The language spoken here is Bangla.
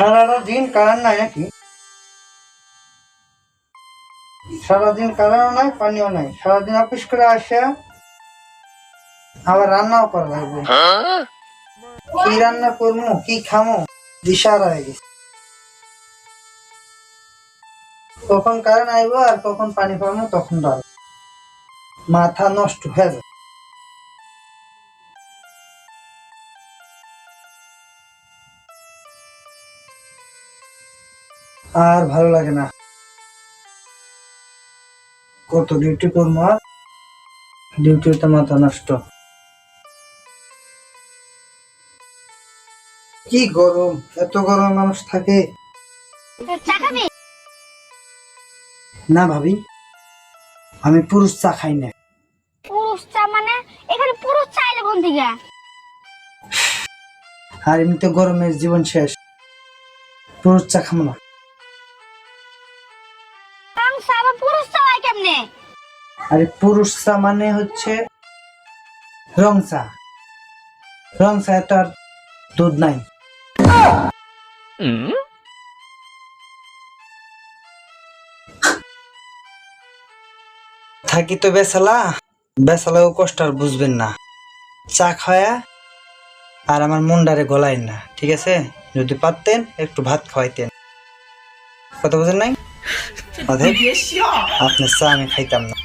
সারাটা দিন কারেন্ট নাই নাকি? সারাদিন কারেন্টও নাই, পানিও নাই, সারাদিন অফিস করে আসে আবার রান্নাও করা লাগবে। কি রান্না করবো, কি খামো, দিশাহারা হয়ে গেছে। কখন কারেন্ট আইবো আর কখন পানি পাবো তখন রাত, মাথা নষ্ট হয়ে যায়। আর ভালো লাগে না, কত ডিউটি করবো আর ডিউটিতে মাথা নষ্ট। কি গরম, এত গরম মানুষ থাকে না ভাবি? আমি পুরুষ চা খাই না। পুরুষ চা মানে এখানে পুরুষ চা এলে কোন দিকে? আর এমনিতে গরমের জীবন শেষ, পুরুষ চা খাবো না। রং চা আবার পুরুষ চা হয় কেমনে? আরে পুরুষ চা মানে হচ্ছে রং চা, রং চা তো আর দুধ নাই। থাকি তো বেসালা, বেসালাও কষ্ট আর বুঝবেন না। চা খায়া আর আমার মুন্ডারে গলায় না, ঠিক আছে? যদি পারতেন একটু ভাত খাওয়াইতেন। কথা বুঝেন নাই? আপনার চা আমি খাইতাম না।